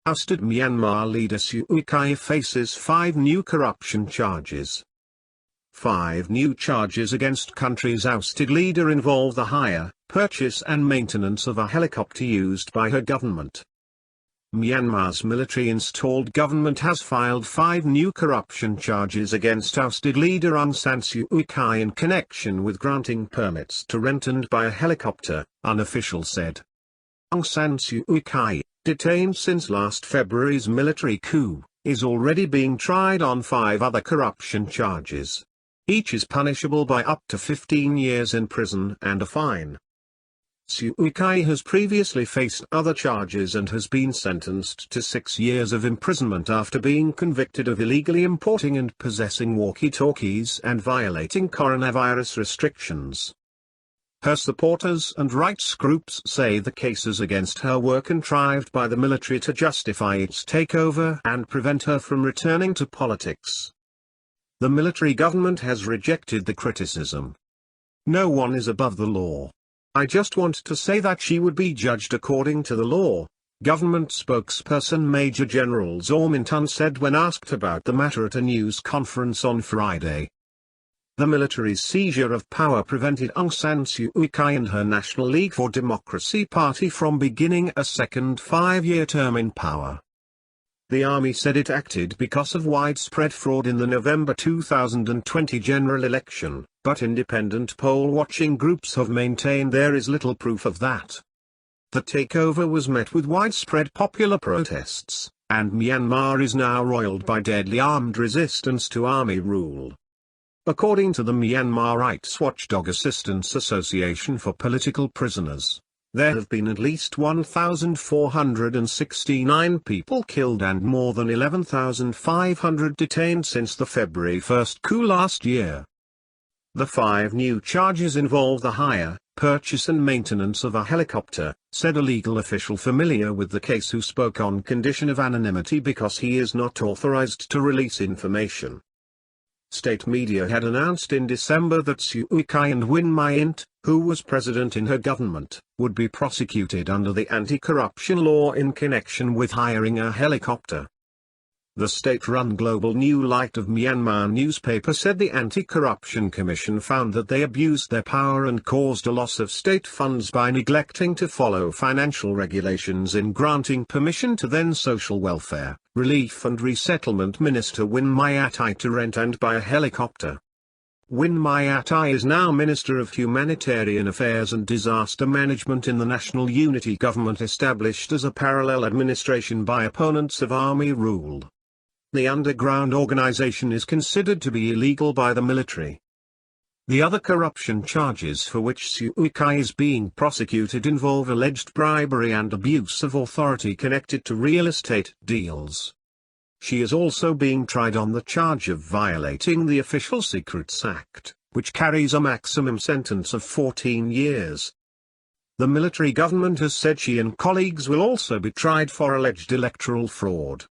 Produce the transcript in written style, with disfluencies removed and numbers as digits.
Ousted Myanmar leader Suu Kyi faces 5 new corruption charges. 5 new charges against country's ousted leader involve the hire, purchase and maintenance of a helicopter used by her government. Myanmar's military-installed government has filed 5 new corruption charges against ousted leader Aung San Suu Kyi in connection with granting permits to rent and buy a helicopter, an official said. Aung San Suu Kyi, detained since last February's military coup, is already being tried on 5 other corruption charges. Each is punishable by up to 15 years in prison and a fine. Suu Kyi has previously faced other charges and has been sentenced to 6 years of imprisonment after being convicted of illegally importing and possessing walkie-talkies and violating coronavirus restrictions. Her supporters and rights groups say the cases against her were contrived by the military to justify its takeover and prevent her from returning to politics. The military government has rejected the criticism. No one is above the law. I just want to say that she would be judged according to the law, government spokesperson Major General Zaw Min Tun said when asked about the matter at a news conference on Friday. The military's seizure of power prevented Aung San Suu Kyi and her National League for Democracy party from beginning a second 5-year term in power. The army said it acted because of widespread fraud in the November 2020 general election, but independent poll-watching groups have maintained there is little proof of that. The takeover was met with widespread popular protests, and Myanmar is now roiled by deadly armed resistance to army rule. According to the Myanmar rights watchdog Assistance Association for Political Prisoners, there have been at least 1,469 people killed and more than 11,500 detained since the February 1 coup last year. The 5 new charges involve the hire, purchase and maintenance of a helicopter, said a legal official familiar with the case who spoke on condition of anonymity because he is not authorized to release information. State media had announced in December that Suu Kyi and Win Myint, who was president in her government, would be prosecuted under the anti-corruption law in connection with hiring a helicopter. The state-run Global New Light of Myanmar newspaper said the Anti-Corruption Commission found that they abused their power and caused a loss of state funds by neglecting to follow financial regulations in granting permission to then Social Welfare, Relief and Resettlement Minister Win Myint to rent and buy a helicopter. Win Myint is now Minister of Humanitarian Affairs and Disaster Management in the National Unity Government established as a parallel administration by opponents of army rule. The underground organization is considered to be illegal by the military. The other corruption charges for which Suu Kyi is being prosecuted involve alleged bribery and abuse of authority connected to real estate deals. She is also being tried on the charge of violating the Official Secrets Act, which carries a maximum sentence of 14 years. The military government has said she and colleagues will also be tried for alleged electoral fraud.